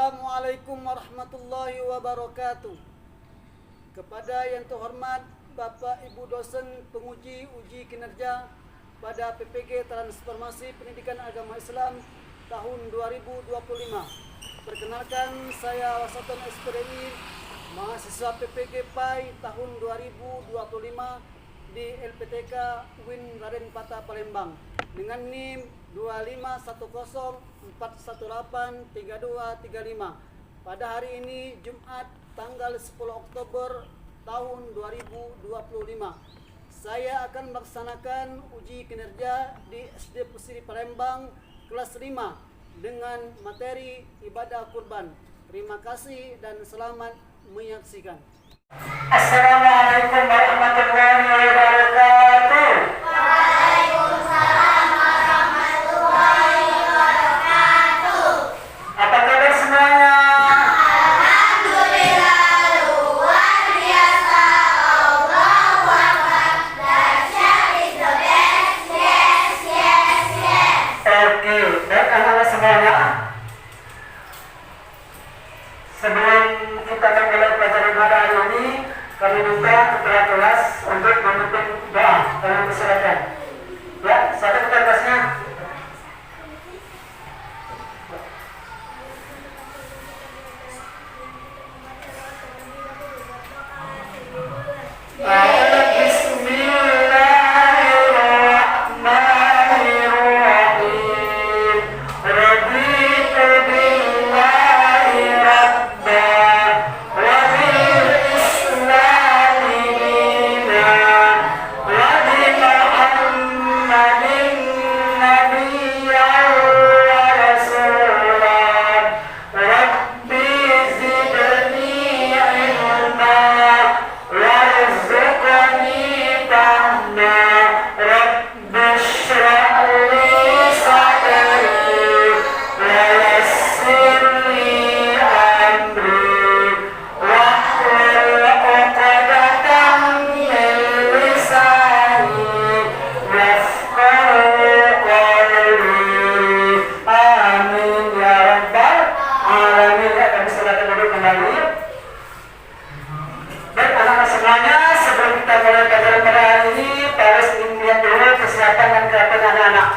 Assalamualaikum warahmatullahi wabarakatuh. Kepada yang terhormat Bapak Ibu dosen penguji uji kinerja pada PPG Transformasi Pendidikan Agama Islam tahun 2025. Perkenalkan, saya Wasaton SPDI, mahasiswa PPG PAI tahun 2025 di LPTK UIN Raden Patah Palembang dengan NIM 2510418325. Pada hari ini Jumat tanggal 10 Oktober tahun 2025. Saya akan melaksanakan uji kinerja di SD Pusiri Palembang kelas 5 dengan materi ibadah kurban. Terima kasih dan selamat menyaksikan. Assalamualaikum warahmatullahi wabarakatuh. Waalaikumsalam warahmatullahi wabarakatuh. Apa kabar semuanya? Alhamdulillah, luar biasa. Allahu Akbar. Dahsyat is the best. Yes, yes, yes. Oke, baik anak-anak semuanya. Sebelum kita memulai pelajaran pada hari ini, kami minta ketua kelas untuk memimpin doa. Kami persilakan. Ya, satu ketua kelasnya. Bismillahirrahmanirrahim. Raditu billahi rabban wa bil islami dinan wa bi Muhammadin nabiyyan wa rasulan. Rabbi zidni ilma warzuqni fahma. Rabbi shrah li sadri wa yassir li amri wahlul 'uqdatam min lisani yafqahu qawli. Amin ya rabbal alamin. Kami silakan duduk kembali. Baik anak-anak semuanya, sebelum kita mulai pelajaran pada hari ini, Paris ingin melihat dulu kesiapan dan kerapian anak-anak.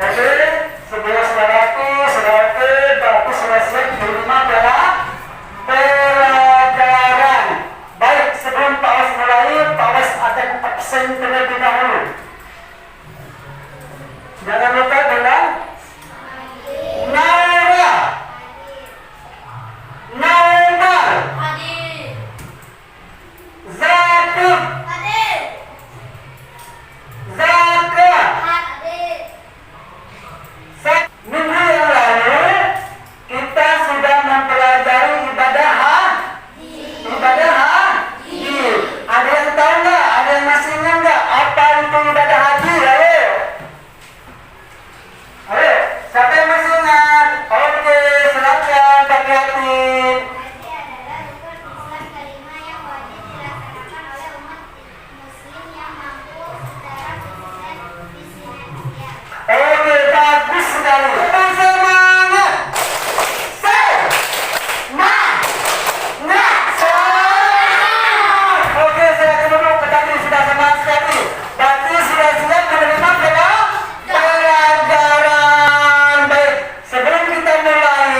Oke, sebelah saudaraku, Bapak sudah siap menerima adalah pelajaran. Baik, sebelum Pak Wes mulai, Pak Wes akan absen terlebih dahulu. Jangan lupa dengan Naira, Naimar, Hadir. Zakib, Hadir. Zaka. Hadir. Minggu yang lalu kita sudah mempelajari ibadah haji. Ada yang tahu nggak? Ada yang masih ingat nggak apa itu ibadah haji? Ayo, siapa yang masih ingat? Oke, silakan Pak Prihatin. Haji adalah rukun Islam kelima yang wajib dilaksanakan oleh umat muslim yang mampu secara finansial. Oke, bagus sekali. Semangat. Oke, silakan duduk. Tadi sudah semangat sekali. Berarti sudah siap menerima pelajaran. Baik, sebelum kita mulai,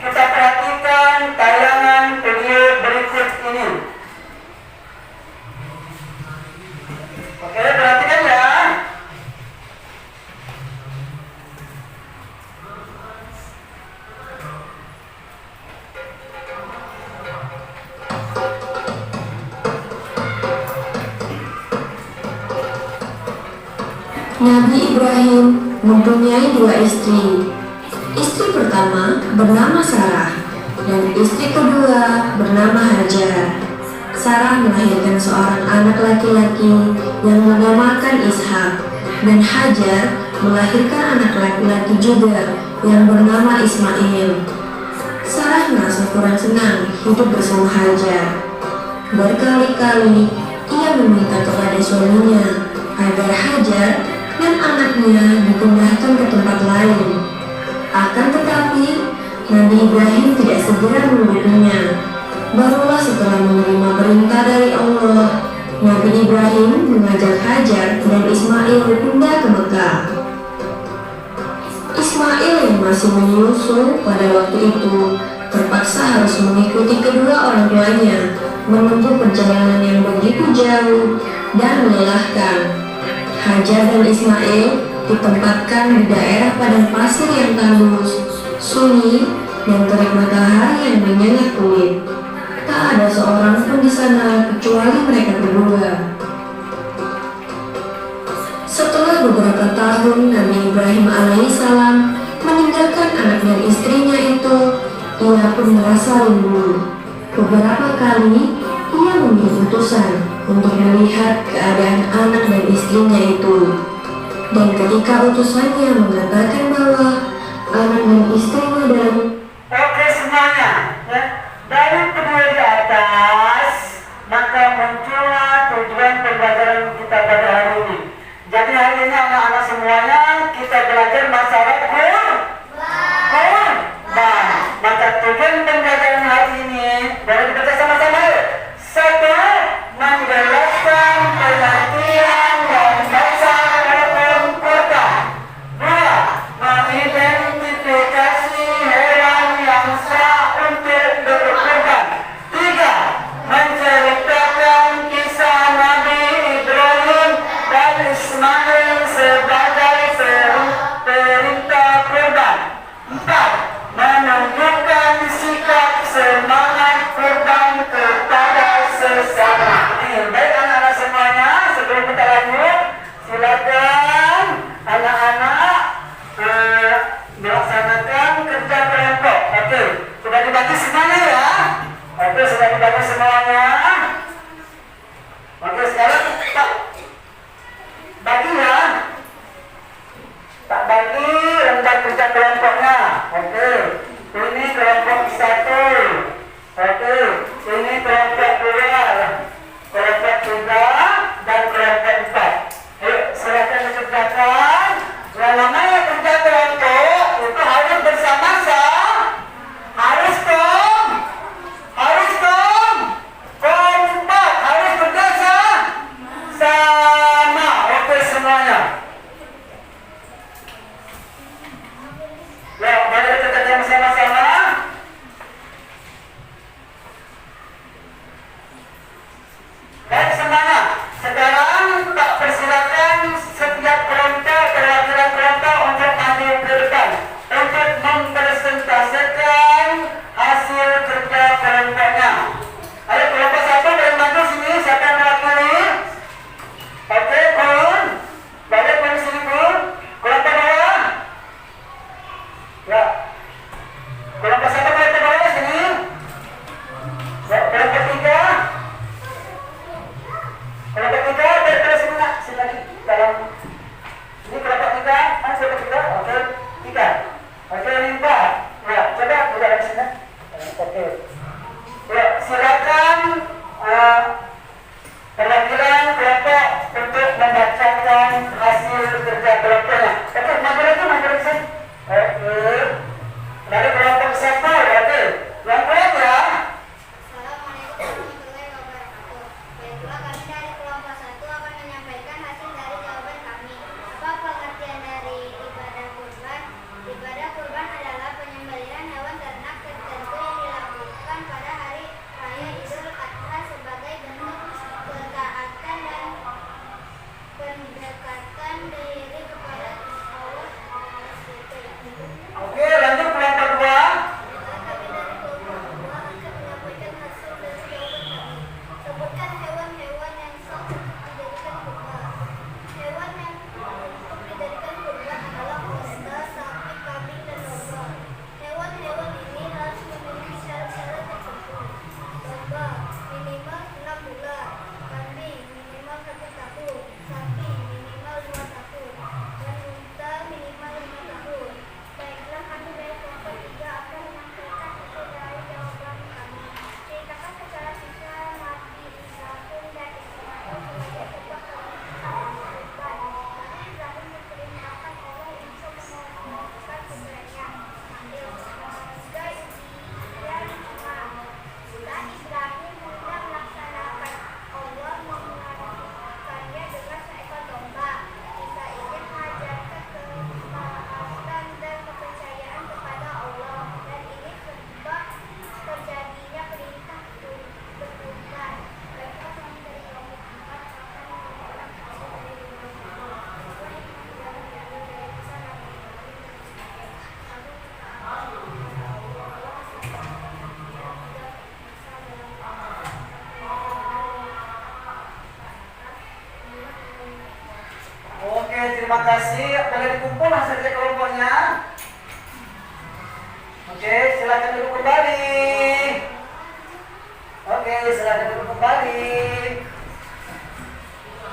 kita perhatikan tayangan video berikut ini. Oke, perhatikan ya. Nabi Ibrahim mempunyai dua istri. Istri pertama bernama Sarah dan istri kedua bernama Hajar. Sarah melahirkan seorang anak laki-laki yang menamakan Ishak, dan Hajar melahirkan anak laki-laki juga yang bernama Ismail. Sarah merasa kurang senang hidup bersama Hajar. Berkali-kali ia meminta kepada suaminya agar Hajar dan anaknya dipindahkan ke tempat lain. Akan tetapi, Nabi Ibrahim tidak segera mendukungnya. Barulah setelah menerima perintah dari Allah, Nabi Ibrahim mengajak Hajar dan Ismail pindah ke Mekah. Ismail yang masih menyusu pada waktu itu terpaksa harus mengikuti kedua orang tuanya menempuh perjalanan yang begitu jauh dan melelahkan. Hajar dan Ismail ditempatkan di daerah padang pasir yang tandus, sunyi, dan terik matahari yang menyengat kulit. Tak ada seorang pun di sana kecuali mereka berdua. Setelah beberapa tahun Nabi Ibrahim alaihissalam meninggalkan anak dan istrinya itu, ia pun merasa rindu. Beberapa kali ia mengirim utusan untuk melihat keadaan anak dan istrinya itu. Dan ketika utusannya mengatakan bahwa anak dan istrinya dalam Oke semuanya, ya. Dari kedua di atas, maka muncullah tujuan pembelajaran kita pada hari ini. Jadi hari ini anak-anak semuanya kita belajar masalah kurban. Maka tujuan pembelajaran hari ini, boleh dibaca sama-sama yuk. 1. Menjelaskan pengertian dan dasar hukum kurban. 2. Mengidentifikasi hewan yang sah untuk berkurban. 3. Menceritakan kisah Nabi Ibrahim dan Ismail sebagai perintah kurban. 4. Menunjukkan sikap semangat kurban kepada sesama. Baik anak-anak semuanya, sebelum kita lanjut, silakan anak-anak melaksanakan kerja kelompok. Oke, sudah dibagi semuanya ya? Oke, sudah dibagi semuanya. Oke, sekarang tak bagi ya. Tak bagi lembar kerja kelompoknya. Oke, ini kelompok 1. Oke, ini kelompok 2, kelompok 3, dan kelompok 4. Ayo, silakan dikerjakan. Yang namanya kerja kelompok itu harus bersama-sama. Harus dong. Kompak, harus kerja sama. Oke semuanya. Ya, mari kita kerja bersama-sama. terima kasih. Boleh dikumpul hasil cek kelompoknya. Oke, silakan duduk kembali. Oke, silakan duduk kembali.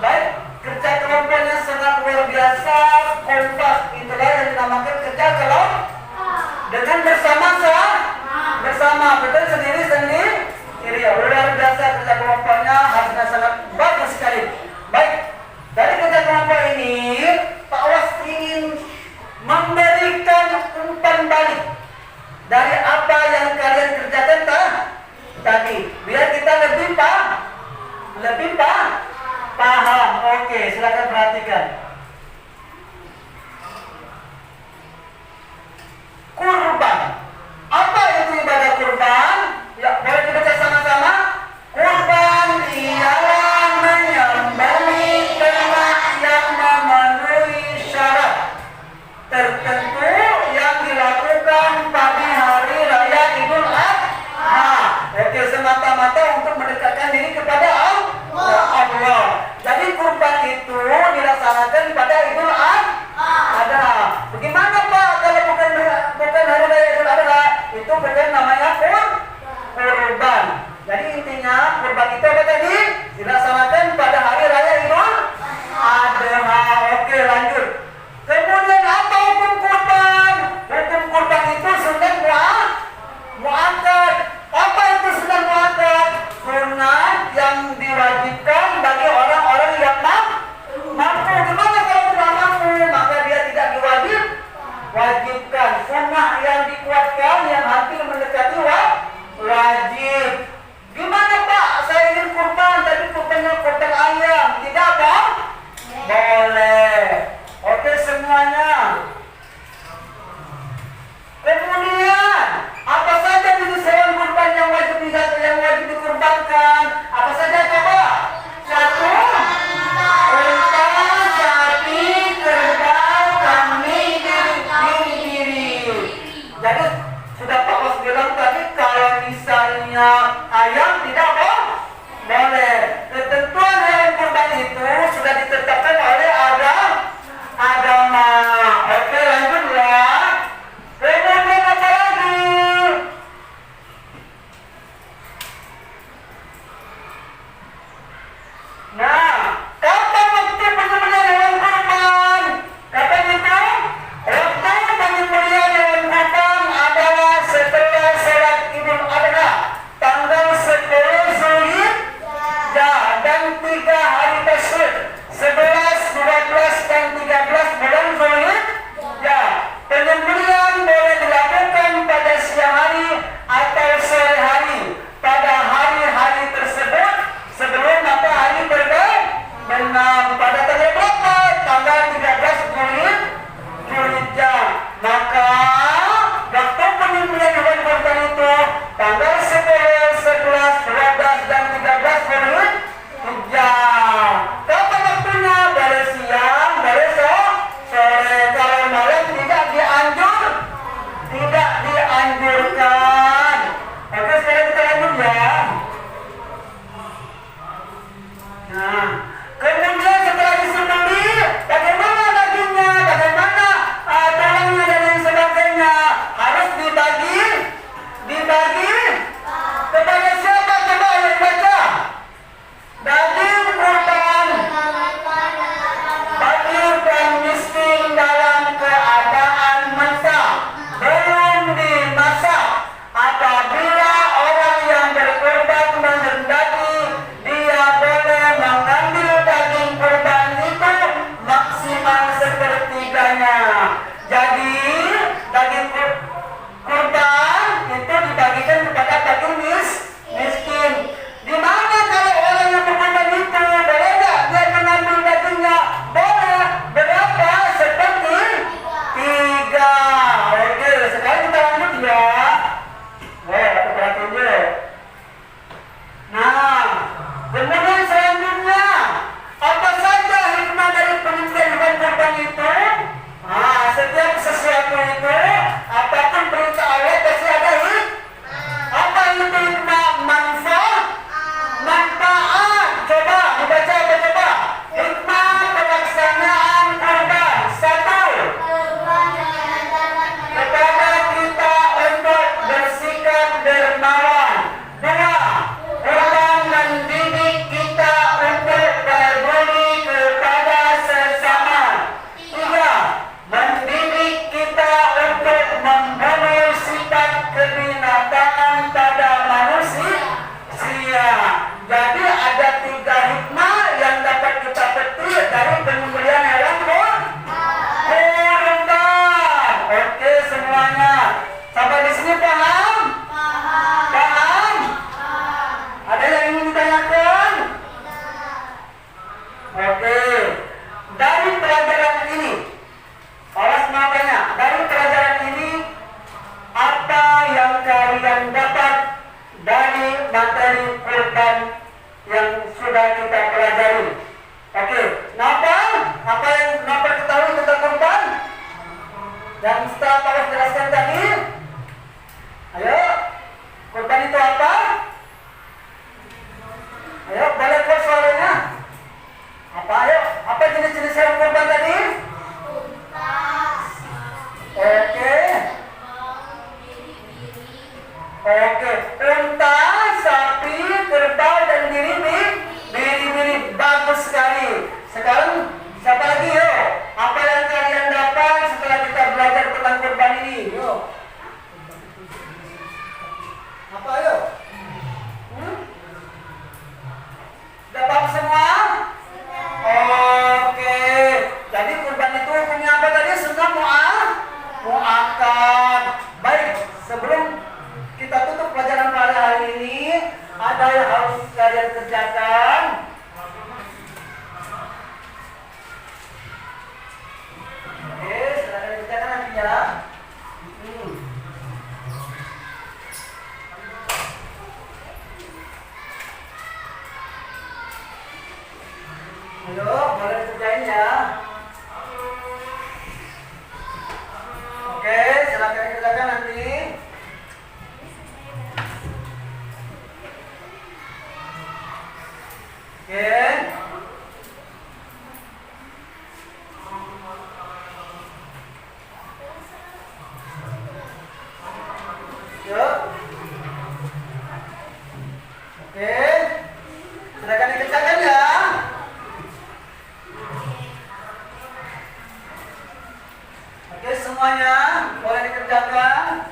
Baik, kerja kelompoknya sangat luar biasa, kompak. Itulah yang dinamakan kerja kelompok. Dengan bersama, betul sendiri. Luar biasa kerja kelompoknya, hasilnya sangat bagus sekali. Baik, dari kerja kelompok ini, Pak Was ingin memberikan umpan balik dari apa yang kalian kerjakan tadi, biar kita lebih paham. Oke, silakan perhatikan. Kurban. Apa itu ibadah kurban? Ya, boleh dibaca sama-sama. Kurban ialah menyembelih ternak yang memenuhi syarat tertentu yang dilakukan pada hari raya Idul Adha. Oke, semata-mata untuk mendekatkan diri kepada Allah. Jadi kurban itu dilaksanakan pada Idul Adha. Bagaimana Pak kalau bukan hari raya Idul Adha? Itu bukan namanya kurban. Jadi intinya kurban itu apa tadi? Dilaksanakan pada hari raya Idul Adha. Oke, lanjut. Kemudian apa hukum kurban? Hukum kurban itu sunnah muakkad. Apa itu sunnah muakkad? Sunnah yang diwajibkan bagi orang-orang yang mampu. Gimana kalau tidak mampu? Maka dia tidak diwajibkan. Sunnah yang dikuatkan, yang hampir mendekati wajib. Gimana Pak? Saya ingin kurban, tapi kurbannya kurban ayam. Tidak apa? Boleh. Oke semuanya. Kemudian apa saja jenis hewan kurban yang wajib dikurbankan? Apa saja coba? 1. Unta, sapi, kerbau, kambing, diri. Jadi sudah Pak Bos bilang tadi kalau misalnya ayam tidak boleh. Ketentuan hewan kurban itu sudah ditetapkan oleh agama. telah Pak Ustaz jelaskan tadi? Ayo, kurban itu apa? Ayo, boleh kok suaranya? Apa ayo? Apa jenis-jenis hewan kurban tadi? Oke. Unta, sapi, kerbau, dan biri-biri. Bagus sekali. Sekarang siapa lagi yuk? Apa yang kalian dapat setelah kita belajar tentang kurban ini? Yuk. Apa yuk? Sudah paham semua? Oke. Jadi kurban itu hukumnya apa tadi? Sunnah mu'akkad. Baik, sebelum kita tutup pelajaran pada hari ini, ada yang harus kalian kerjakan. Oke, silahkan dikerjakan nanti ya. Ayo, boleh dikerjain ya. Oke, silahkan dikerjakan nanti. Oke. Yuk. Oke. Silakan dikerjakan ya. Oke, semuanya boleh dikerjakan.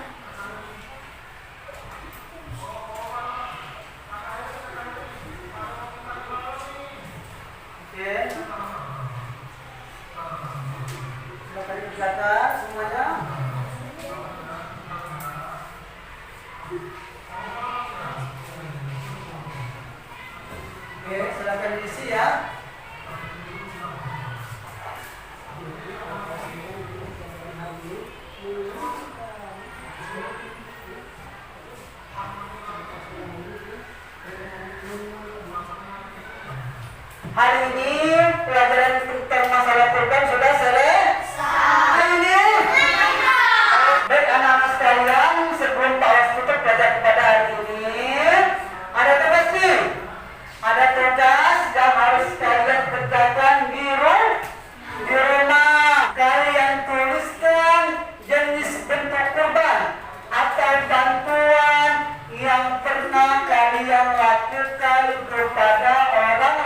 Oke. Silakan dikerjakan semuanya. Oke, silakan diisi ya. Hari ini pelajaran tentang masalah kurban sudah selesai. Hari ini. Baik anak-anak sekalian, sebelum Pak Ustaz tutup pelajaran pada hari ini, ada tugas nih. Ada tugas yang harus kalian kerjakan di rumah. Kalian tuliskan jenis bentuk kurban atau bantuan yang pernah kalian lakukan kepada orang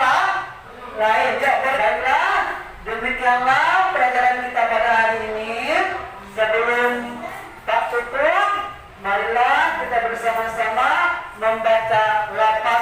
lain. Ya, baiklah. Demikianlah pelajaran kita pada hari ini. Sebelum tak tutup, marilah kita bersama-sama membaca 8